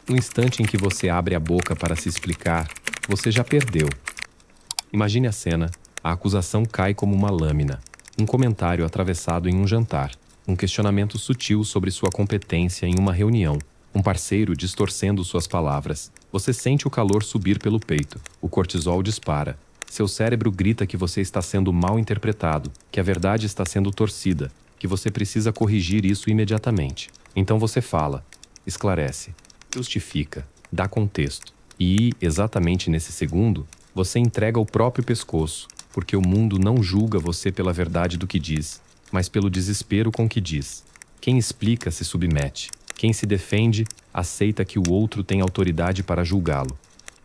No instante em que você abre a boca para se explicar, você já perdeu. Imagine a cena: a acusação cai como uma lâmina, um comentário atravessado em um jantar, um questionamento sutil sobre sua competência em uma reunião, um parceiro distorcendo suas palavras. Você sente o calor subir pelo peito, o cortisol dispara. Seu cérebro grita que você está sendo mal interpretado, que a verdade está sendo torcida, que você precisa corrigir isso imediatamente. Então você fala, esclarece, justifica, dá contexto. E, exatamente nesse segundo, você entrega o próprio pescoço, porque o mundo não julga você pela verdade do que diz, mas pelo desespero com que diz. Quem explica se submete. Quem se defende, aceita que o outro tem autoridade para julgá-lo.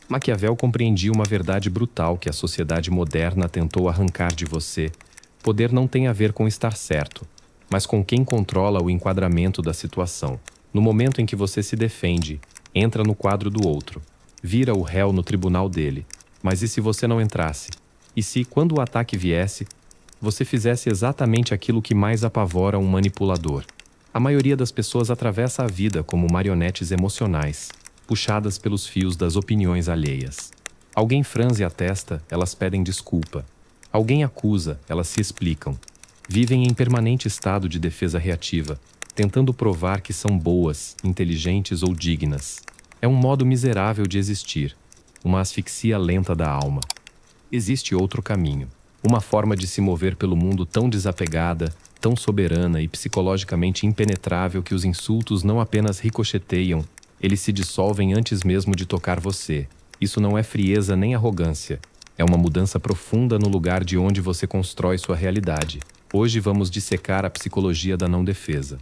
Maquiavel compreendia uma verdade brutal que a sociedade moderna tentou arrancar de você. Poder não tem a ver com estar certo, mas com quem controla o enquadramento da situação. No momento em que você se defende, entra no quadro do outro, vira o réu no tribunal dele. Mas e se você não entrasse? E se, quando o ataque viesse, você fizesse exatamente aquilo que mais apavora um manipulador? A maioria das pessoas atravessa a vida como marionetes emocionais, puxadas pelos fios das opiniões alheias. Alguém franze a testa, elas pedem desculpa. Alguém acusa, elas se explicam. Vivem em permanente estado de defesa reativa, tentando provar que são boas, inteligentes ou dignas. É um modo miserável de existir, uma asfixia lenta da alma. Existe outro caminho, uma forma de se mover pelo mundo tão desapegada, tão soberana e psicologicamente impenetrável que os insultos não apenas ricocheteiam, eles se dissolvem antes mesmo de tocar você. Isso não é frieza nem arrogância, é uma mudança profunda no lugar de onde você constrói sua realidade. Hoje vamos dissecar a psicologia da não-defesa.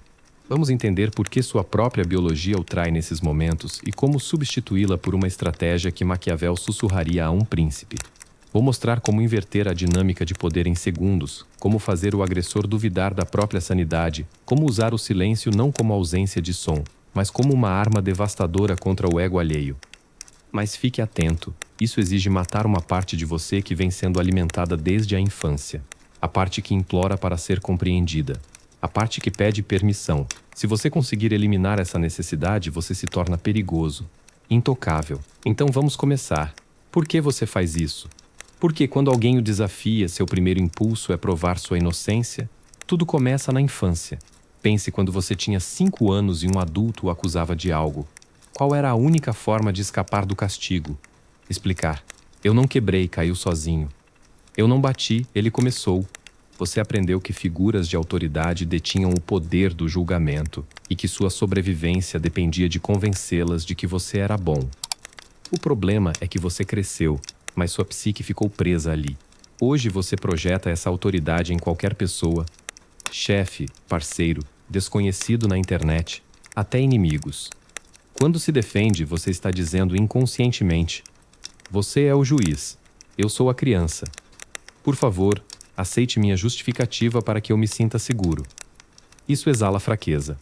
Vamos entender por que sua própria biologia o trai nesses momentos e como substituí-la por uma estratégia que Maquiavel sussurraria a um príncipe. Vou mostrar como inverter a dinâmica de poder em segundos, como fazer o agressor duvidar da própria sanidade, como usar o silêncio não como ausência de som, mas como uma arma devastadora contra o ego alheio. Mas fique atento, isso exige matar uma parte de você que vem sendo alimentada desde a infância. A parte que implora para ser compreendida. A parte que pede permissão. Se você conseguir eliminar essa necessidade, você se torna perigoso, intocável. Então vamos começar. Por que você faz isso? Porque quando alguém o desafia, seu primeiro impulso é provar sua inocência? Tudo começa na infância. Pense quando você tinha 5 anos e um adulto o acusava de algo. Qual era a única forma de escapar do castigo? Explicar. Eu não quebrei, caiu sozinho. Eu não bati, ele começou. Você aprendeu que figuras de autoridade detinham o poder do julgamento e que sua sobrevivência dependia de convencê-las de que você era bom. O problema é que você cresceu, mas sua psique ficou presa ali. Hoje você projeta essa autoridade em qualquer pessoa, chefe, parceiro, desconhecido na internet, até inimigos. Quando se defende, você está dizendo inconscientemente: você é o juiz, eu sou a criança. Por favor, aceite minha justificativa para que eu me sinta seguro. Isso exala fraqueza.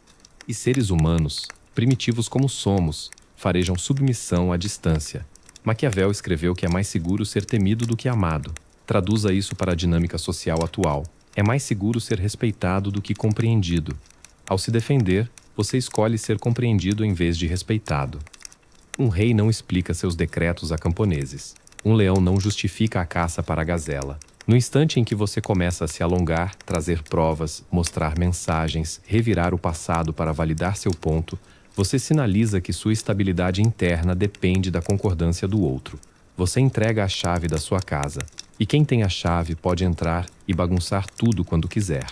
E seres humanos, primitivos como somos, farejam submissão à distância. Maquiavel escreveu que é mais seguro ser temido do que amado. Traduza isso para a dinâmica social atual. É mais seguro ser respeitado do que compreendido. Ao se defender, você escolhe ser compreendido em vez de respeitado. Um rei não explica seus decretos a camponeses. Um leão não justifica a caça para a gazela. No instante em que você começa a se alongar, trazer provas, mostrar mensagens, revirar o passado para validar seu ponto, você sinaliza que sua estabilidade interna depende da concordância do outro. Você entrega a chave da sua casa. E quem tem a chave pode entrar e bagunçar tudo quando quiser.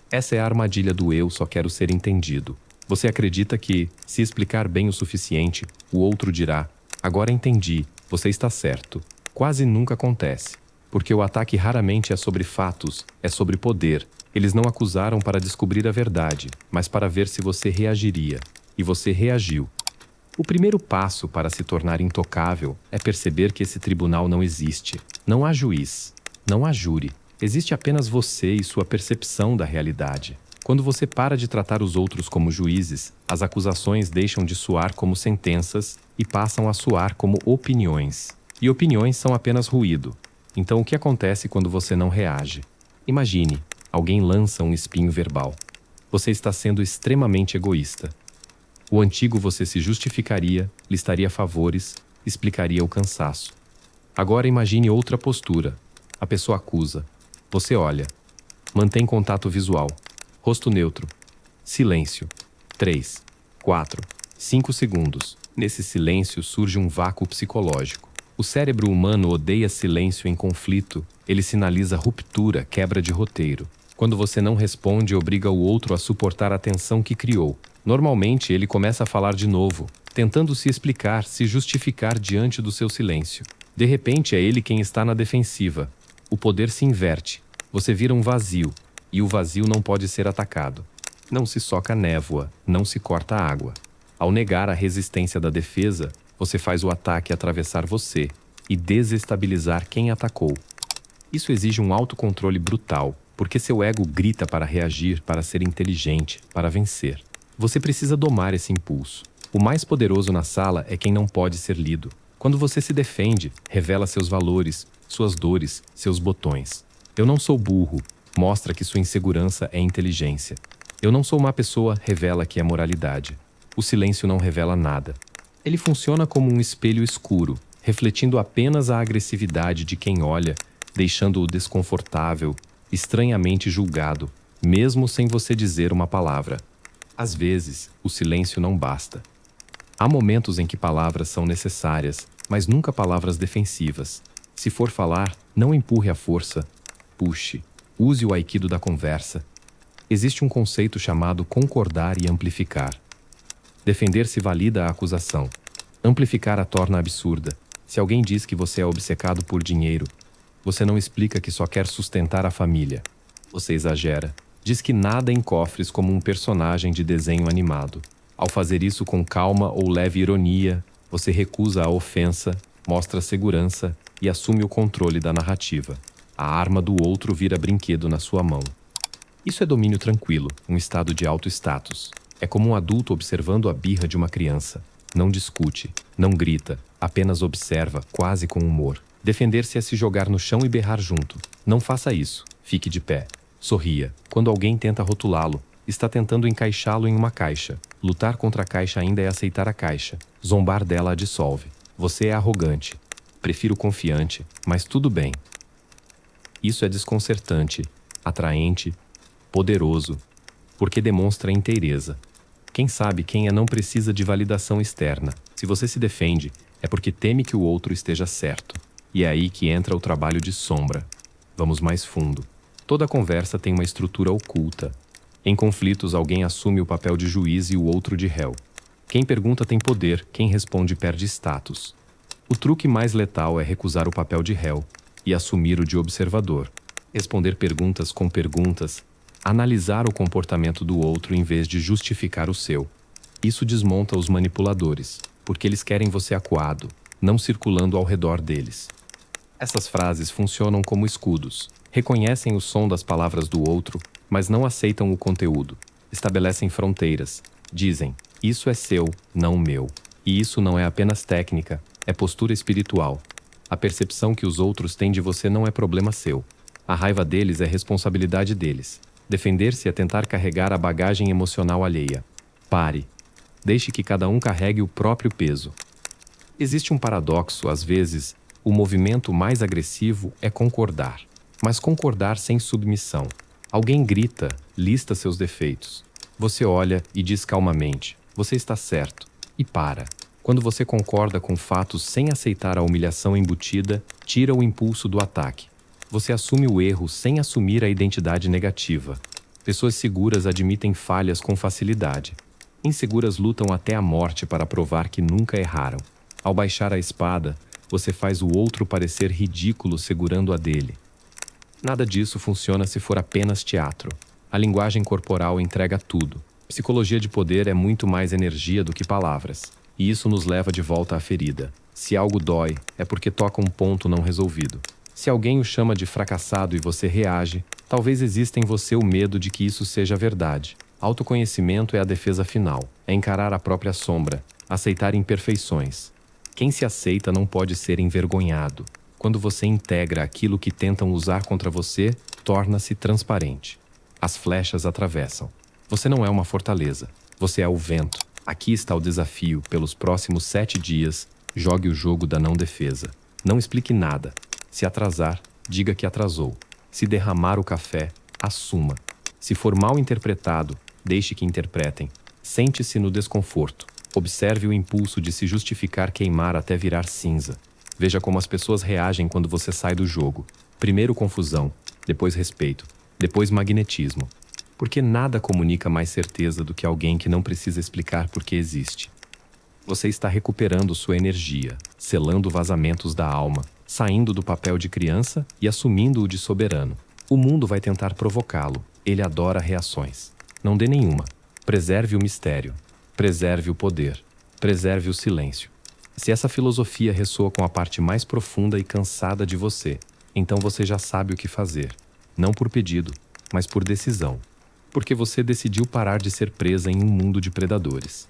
Essa é a armadilha do eu só quero ser entendido. Você acredita que, se explicar bem o suficiente, o outro dirá: agora entendi, você está certo. Quase nunca acontece. Porque o ataque raramente é sobre fatos, é sobre poder. Eles não acusaram para descobrir a verdade, mas para ver se você reagiria. E você reagiu. O primeiro passo para se tornar intocável é perceber que esse tribunal não existe. Não há juiz, não há júri. Existe apenas você e sua percepção da realidade. Quando você para de tratar os outros como juízes, as acusações deixam de soar como sentenças e passam a soar como opiniões. E opiniões são apenas ruído. Então o que acontece quando você não reage? Imagine, alguém lança um espinho verbal. Você está sendo extremamente egoísta. O antigo você se justificaria, listaria favores, explicaria o cansaço. Agora imagine outra postura. A pessoa acusa. Você olha. Mantém contato visual. Rosto neutro. Silêncio. 3, 4, 5 segundos. Nesse silêncio surge um vácuo psicológico. O cérebro humano odeia silêncio em conflito. Ele sinaliza ruptura, quebra de roteiro. Quando você não responde, obriga o outro a suportar a tensão que criou. Normalmente, ele começa a falar de novo, tentando se explicar, se justificar diante do seu silêncio. De repente, é ele quem está na defensiva. O poder se inverte. Você vira um vazio, e o vazio não pode ser atacado. Não se soca névoa, não se corta água. Ao negar a resistência da defesa, você faz o ataque atravessar você e desestabilizar quem atacou. Isso exige um autocontrole brutal, porque seu ego grita para reagir, para ser inteligente, para vencer. Você precisa domar esse impulso. O mais poderoso na sala é quem não pode ser lido. Quando você se defende, revela seus valores, suas dores, seus botões. Eu não sou burro, mostra que sua insegurança é inteligência. Eu não sou má pessoa, revela que é moralidade. O silêncio não revela nada. Ele funciona como um espelho escuro, refletindo apenas a agressividade de quem olha, deixando-o desconfortável, estranhamente julgado, mesmo sem você dizer uma palavra. Às vezes, o silêncio não basta. Há momentos em que palavras são necessárias, mas nunca palavras defensivas. Se for falar, não empurre à força. Puxe. Use o aikido da conversa. Existe um conceito chamado concordar e amplificar. Defender-se valida a acusação. Amplificar a torna absurda. Se alguém diz que você é obcecado por dinheiro, você não explica que só quer sustentar a família. Você exagera. Diz que nada em cofres como um personagem de desenho animado. Ao fazer isso com calma ou leve ironia, você recusa a ofensa, mostra segurança e assume o controle da narrativa. A arma do outro vira brinquedo na sua mão. Isso é domínio tranquilo, um estado de alto status. É como um adulto observando a birra de uma criança. Não discute, não grita, apenas observa, quase com humor. Defender-se é se jogar no chão e berrar junto. Não faça isso. Fique de pé. Sorria. Quando alguém tenta rotulá-lo, está tentando encaixá-lo em uma caixa. Lutar contra a caixa ainda é aceitar a caixa. Zombar dela a dissolve. Você é arrogante. Prefiro confiante, mas tudo bem. Isso é desconcertante, atraente, poderoso, porque demonstra inteireza. Quem sabe quem não precisa de validação externa. Se você se defende, é porque teme que o outro esteja certo. E é aí que entra o trabalho de sombra. Vamos mais fundo. Toda conversa tem uma estrutura oculta. Em conflitos, alguém assume o papel de juiz e o outro de réu. Quem pergunta tem poder, quem responde perde status. O truque mais letal é recusar o papel de réu e assumir o de observador. Responder perguntas com perguntas, analisar o comportamento do outro em vez de justificar o seu. Isso desmonta os manipuladores, porque eles querem você acuado, não circulando ao redor deles. Essas frases funcionam como escudos. Reconhecem o som das palavras do outro, mas não aceitam o conteúdo. Estabelecem fronteiras. Dizem, isso é seu, não meu. E isso não é apenas técnica, é postura espiritual. A percepção que os outros têm de você não é problema seu. A raiva deles é responsabilidade deles. Defender-se é tentar carregar a bagagem emocional alheia. Pare. Deixe que cada um carregue o próprio peso. Existe um paradoxo, às vezes, o movimento mais agressivo é concordar. Mas concordar sem submissão. Alguém grita, lista seus defeitos. Você olha e diz calmamente, você está certo, e para. Quando você concorda com fatos sem aceitar a humilhação embutida, tira o impulso do ataque. Você assume o erro sem assumir a identidade negativa. Pessoas seguras admitem falhas com facilidade. Inseguras lutam até a morte para provar que nunca erraram. Ao baixar a espada, você faz o outro parecer ridículo segurando a dele. Nada disso funciona se for apenas teatro. A linguagem corporal entrega tudo. Psicologia de poder é muito mais energia do que palavras. E isso nos leva de volta à ferida. Se algo dói, é porque toca um ponto não resolvido. Se alguém o chama de fracassado e você reage, talvez exista em você o medo de que isso seja verdade. Autoconhecimento é a defesa final. É encarar a própria sombra, aceitar imperfeições. Quem se aceita não pode ser envergonhado. Quando você integra aquilo que tentam usar contra você, torna-se transparente. As flechas atravessam. Você não é uma fortaleza. Você é o vento. Aqui está o desafio. Pelos próximos 7 dias, jogue o jogo da não defesa. Não explique nada. Se atrasar, diga que atrasou. Se derramar o café, assuma. Se for mal interpretado, deixe que interpretem. Sente-se no desconforto. Observe o impulso de se justificar queimar até virar cinza. Veja como as pessoas reagem quando você sai do jogo. Primeiro confusão, depois respeito, depois magnetismo. Porque nada comunica mais certeza do que alguém que não precisa explicar por que existe. Você está recuperando sua energia, selando vazamentos da alma, saindo do papel de criança e assumindo o de soberano. O mundo vai tentar provocá-lo. Ele adora reações. Não dê nenhuma. Preserve o mistério. Preserve o poder. Preserve o silêncio. Se essa filosofia ressoa com a parte mais profunda e cansada de você, então você já sabe o que fazer. Não por pedido, mas por decisão. Porque você decidiu parar de ser presa em um mundo de predadores.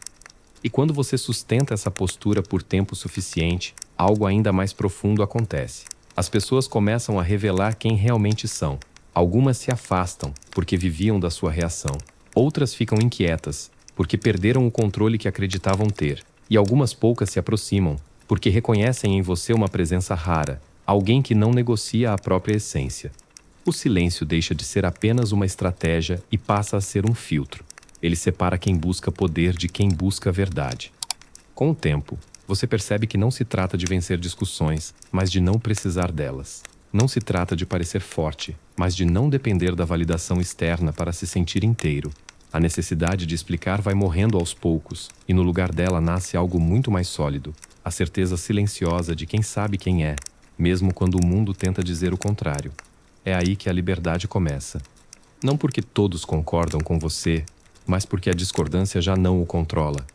E quando você sustenta essa postura por tempo suficiente, algo ainda mais profundo acontece. As pessoas começam a revelar quem realmente são. Algumas se afastam, porque viviam da sua reação. Outras ficam inquietas, porque perderam o controle que acreditavam ter. E algumas poucas se aproximam, porque reconhecem em você uma presença rara, alguém que não negocia a própria essência. O silêncio deixa de ser apenas uma estratégia e passa a ser um filtro. Ele separa quem busca poder de quem busca verdade. Com o tempo, você percebe que não se trata de vencer discussões, mas de não precisar delas. Não se trata de parecer forte, mas de não depender da validação externa para se sentir inteiro. A necessidade de explicar vai morrendo aos poucos, e no lugar dela nasce algo muito mais sólido, a certeza silenciosa de quem sabe quem é, mesmo quando o mundo tenta dizer o contrário. É aí que a liberdade começa. Não porque todos concordam com você, mas porque a discordância já não o controla.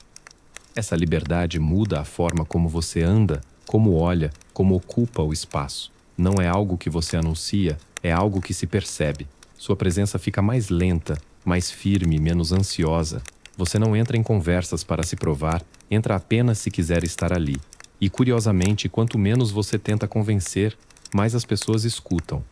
Essa liberdade muda a forma como você anda, como olha, como ocupa o espaço. Não é algo que você anuncia, é algo que se percebe. Sua presença fica mais lenta, mais firme, menos ansiosa. Você não entra em conversas para se provar, entra apenas se quiser estar ali. E, curiosamente, quanto menos você tenta convencer, mais as pessoas escutam.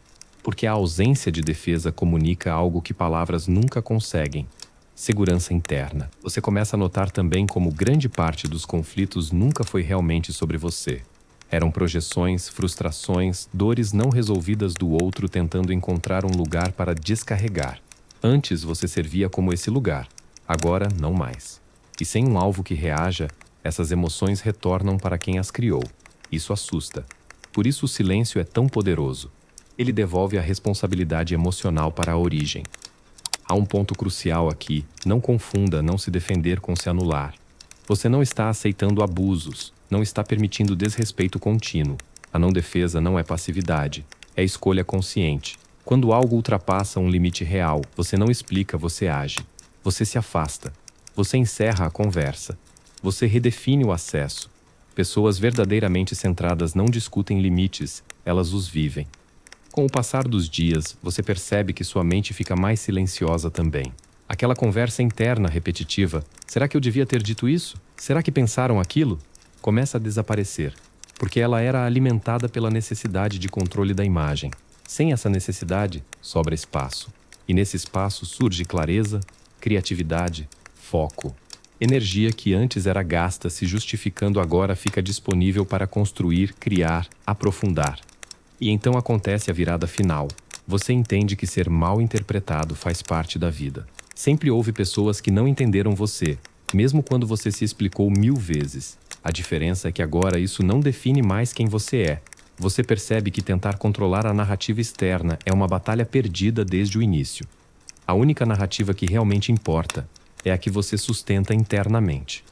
Porque a ausência de defesa comunica algo que palavras nunca conseguem. Segurança interna. Você começa a notar também como grande parte dos conflitos nunca foi realmente sobre você. Eram projeções, frustrações, dores não resolvidas do outro tentando encontrar um lugar para descarregar. Antes você servia como esse lugar, agora não mais. E sem um alvo que reaja, essas emoções retornam para quem as criou. Isso assusta. Por isso o silêncio é tão poderoso. Ele devolve a responsabilidade emocional para a origem. Há um ponto crucial aqui. Não confunda não se defender com se anular. Você não está aceitando abusos, não está permitindo desrespeito contínuo. A não defesa não é passividade, é escolha consciente. Quando algo ultrapassa um limite real, você não explica, você age. Você se afasta. Você encerra a conversa. Você redefine o acesso. Pessoas verdadeiramente centradas não discutem limites, elas os vivem. Com o passar dos dias, você percebe que sua mente fica mais silenciosa também. Aquela conversa interna repetitiva, será que eu devia ter dito isso? Será que pensaram aquilo? Começa a desaparecer, porque ela era alimentada pela necessidade de controle da imagem. Sem essa necessidade, sobra espaço. E nesse espaço surge clareza, criatividade, foco. Energia que antes era gasta se justificando agora fica disponível para construir, criar, aprofundar. E então acontece a virada final. Você entende que ser mal interpretado faz parte da vida. Sempre houve pessoas que não entenderam você, mesmo quando você se explicou 1000 vezes. A diferença é que agora isso não define mais quem você é. Você percebe que tentar controlar a narrativa externa é uma batalha perdida desde o início. A única narrativa que realmente importa é a que você sustenta internamente.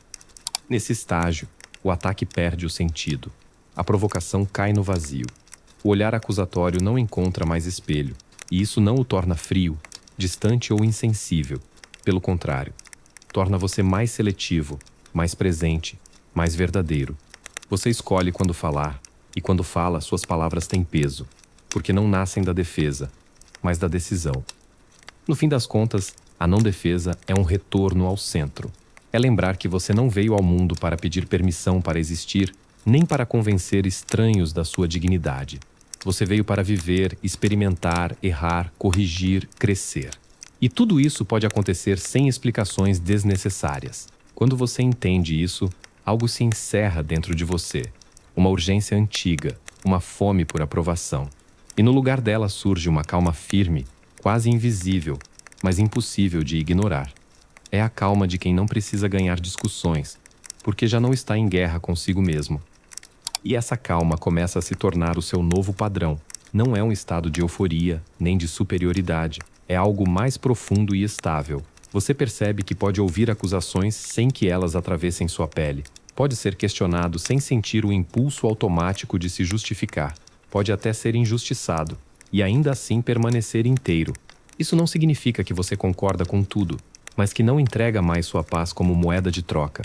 Nesse estágio, o ataque perde o sentido. A provocação cai no vazio. O olhar acusatório não encontra mais espelho, e isso não o torna frio, distante ou insensível. Pelo contrário, torna você mais seletivo, mais presente, mais verdadeiro. Você escolhe quando falar, e quando fala, suas palavras têm peso, porque não nascem da defesa, mas da decisão. No fim das contas, a não defesa é um retorno ao centro. É lembrar que você não veio ao mundo para pedir permissão para existir, nem para convencer estranhos da sua dignidade. Você veio para viver, experimentar, errar, corrigir, crescer. E tudo isso pode acontecer sem explicações desnecessárias. Quando você entende isso, algo se encerra dentro de você. Uma urgência antiga, uma fome por aprovação. E no lugar dela surge uma calma firme, quase invisível, mas impossível de ignorar. É a calma de quem não precisa ganhar discussões, porque já não está em guerra consigo mesmo. E essa calma começa a se tornar o seu novo padrão. Não é um estado de euforia, nem de superioridade. É algo mais profundo e estável. Você percebe que pode ouvir acusações sem que elas atravessem sua pele. Pode ser questionado sem sentir o impulso automático de se justificar. Pode até ser injustiçado, e ainda assim permanecer inteiro. Isso não significa que você concorda com tudo, mas que não entrega mais sua paz como moeda de troca.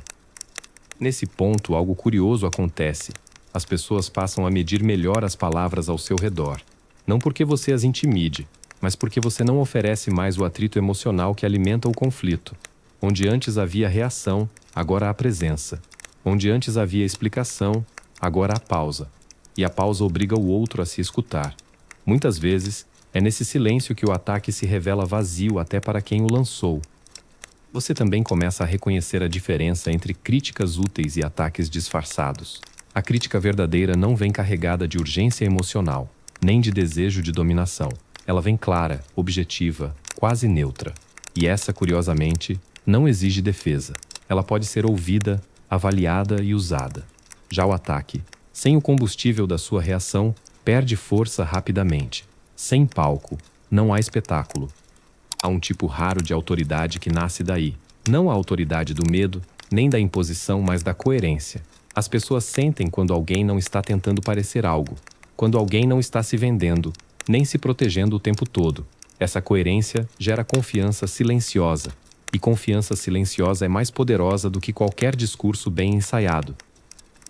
Nesse ponto, algo curioso acontece. As pessoas passam a medir melhor as palavras ao seu redor. Não porque você as intimide, mas porque você não oferece mais o atrito emocional que alimenta o conflito. Onde antes havia reação, agora há presença. Onde antes havia explicação, agora há pausa. E a pausa obriga o outro a se escutar. Muitas vezes, é nesse silêncio que o ataque se revela vazio até para quem o lançou. Você também começa a reconhecer a diferença entre críticas úteis e ataques disfarçados. A crítica verdadeira não vem carregada de urgência emocional, nem de desejo de dominação. Ela vem clara, objetiva, quase neutra. E essa, curiosamente, não exige defesa. Ela pode ser ouvida, avaliada e usada. Já o ataque, sem o combustível da sua reação, perde força rapidamente. Sem palco, não há espetáculo. Há um tipo raro de autoridade que nasce daí. Não a autoridade do medo, nem da imposição, mas da coerência. As pessoas sentem quando alguém não está tentando parecer algo, quando alguém não está se vendendo, nem se protegendo o tempo todo. Essa coerência gera confiança silenciosa, e confiança silenciosa é mais poderosa do que qualquer discurso bem ensaiado.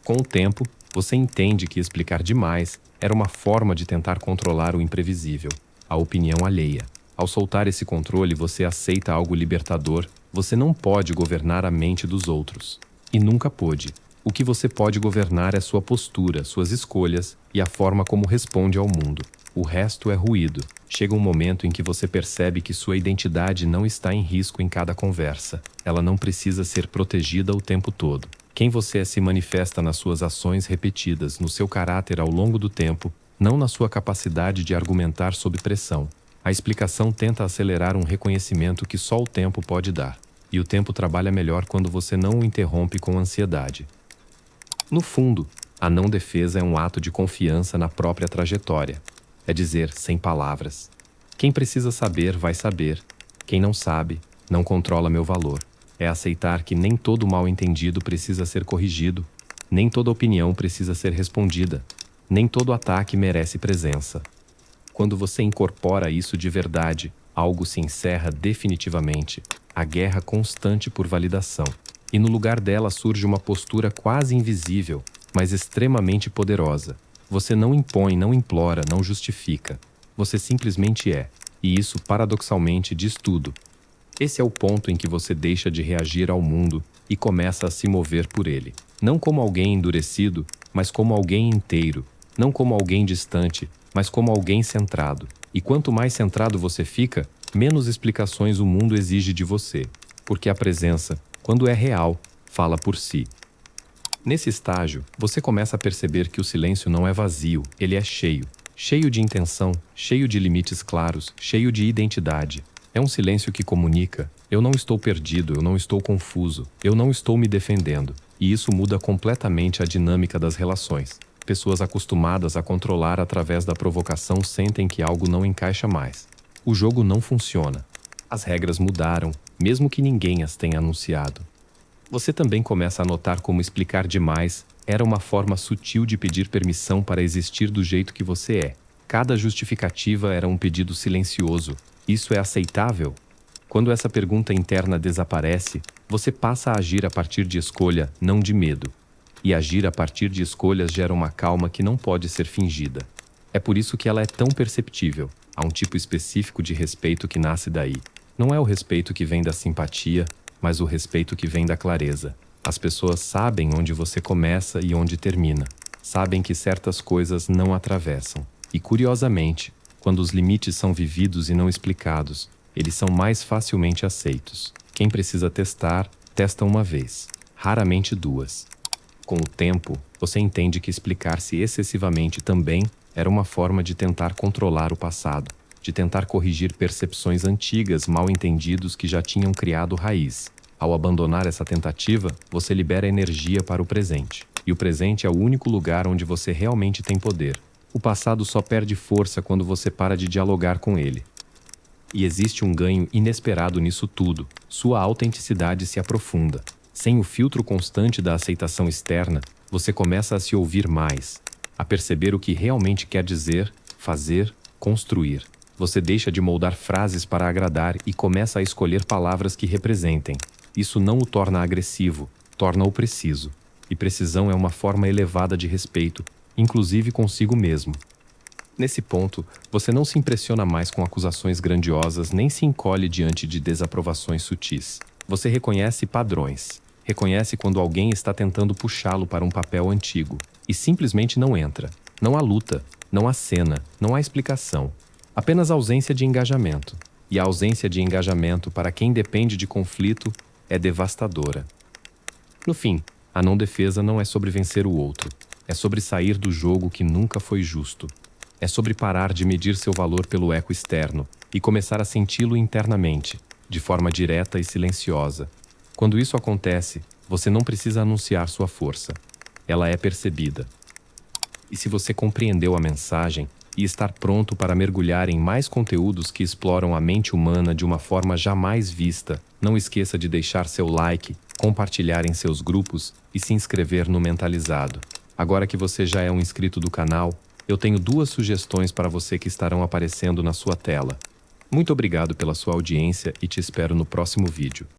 Com o tempo, você entende que explicar demais era uma forma de tentar controlar o imprevisível, a opinião alheia. Ao soltar esse controle, você aceita algo libertador. Você não pode governar a mente dos outros. E nunca pôde. O que você pode governar é sua postura, suas escolhas e a forma como responde ao mundo. O resto é ruído. Chega um momento em que você percebe que sua identidade não está em risco em cada conversa. Ela não precisa ser protegida o tempo todo. Quem você é se manifesta nas suas ações repetidas, no seu caráter ao longo do tempo, não na sua capacidade de argumentar sob pressão. A explicação tenta acelerar um reconhecimento que só o tempo pode dar. E o tempo trabalha melhor quando você não o interrompe com ansiedade. No fundo, a não defesa é um ato de confiança na própria trajetória. É dizer, sem palavras: quem precisa saber, vai saber. Quem não sabe, não controla meu valor. É aceitar que nem todo mal-entendido precisa ser corrigido, nem toda opinião precisa ser respondida, nem todo ataque merece presença. Quando você incorpora isso de verdade, algo se encerra definitivamente, a guerra constante por validação. E no lugar dela surge uma postura quase invisível, mas extremamente poderosa. Você não impõe, não implora, não justifica. Você simplesmente é. E isso, paradoxalmente, diz tudo. Esse é o ponto em que você deixa de reagir ao mundo e começa a se mover por ele. Não como alguém endurecido, mas como alguém inteiro. Não como alguém distante, mas como alguém centrado. E quanto mais centrado você fica, menos explicações o mundo exige de você. Porque a presença, quando é real, fala por si. Nesse estágio, você começa a perceber que o silêncio não é vazio, ele é cheio. Cheio de intenção, cheio de limites claros, cheio de identidade. É um silêncio que comunica: eu não estou perdido, eu não estou confuso, eu não estou me defendendo. E isso muda completamente a dinâmica das relações. Pessoas acostumadas a controlar através da provocação sentem que algo não encaixa mais. O jogo não funciona. As regras mudaram, mesmo que ninguém as tenha anunciado. Você também começa a notar como explicar demais era uma forma sutil de pedir permissão para existir do jeito que você é. Cada justificativa era um pedido silencioso. Isso é aceitável? Quando essa pergunta interna desaparece, você passa a agir a partir de escolha, não de medo. E agir a partir de escolhas gera uma calma que não pode ser fingida. É por isso que ela é tão perceptível. Há um tipo específico de respeito que nasce daí. Não é o respeito que vem da simpatia, mas o respeito que vem da clareza. As pessoas sabem onde você começa e onde termina. Sabem que certas coisas não atravessam. E, curiosamente, quando os limites são vividos e não explicados, eles são mais facilmente aceitos. Quem precisa testar, Testa uma vez, raramente duas. Com o tempo, você entende que explicar-se excessivamente também era uma forma de tentar controlar o passado, de tentar corrigir percepções antigas mal entendidos que já tinham criado raiz. Ao abandonar essa tentativa, você libera energia para o presente. E o presente é o único lugar onde você realmente tem poder. O passado só perde força quando você para de dialogar com ele. E existe um ganho inesperado nisso tudo. Sua autenticidade se aprofunda. Sem o filtro constante da aceitação externa, você começa a se ouvir mais, a perceber o que realmente quer dizer, fazer, construir. Você deixa de moldar frases para agradar e começa a escolher palavras que representem. Isso não o torna agressivo, torna-o preciso. E precisão é uma forma elevada de respeito, inclusive consigo mesmo. Nesse ponto, você não se impressiona mais com acusações grandiosas nem se encolhe diante de desaprovações sutis. Você reconhece padrões. Reconhece quando alguém está tentando puxá-lo para um papel antigo. E simplesmente não entra. Não há luta, não há cena, não há explicação. Apenas ausência de engajamento. E a ausência de engajamento para quem depende de conflito é devastadora. No fim, a não defesa não é sobre vencer o outro. É sobre sair do jogo que nunca foi justo. É sobre parar de medir seu valor pelo eco externo e começar a senti-lo internamente, de forma direta e silenciosa. Quando isso acontece, você não precisa anunciar sua força. Ela é percebida. E se você compreendeu a mensagem e está pronto para mergulhar em mais conteúdos que exploram a mente humana de uma forma jamais vista, não esqueça de deixar seu like, compartilhar em seus grupos e se inscrever no Mentalizado. Agora que você já é um inscrito do canal, eu tenho 2 sugestões para você que estarão aparecendo na sua tela. Muito obrigado pela sua audiência e te espero no próximo vídeo.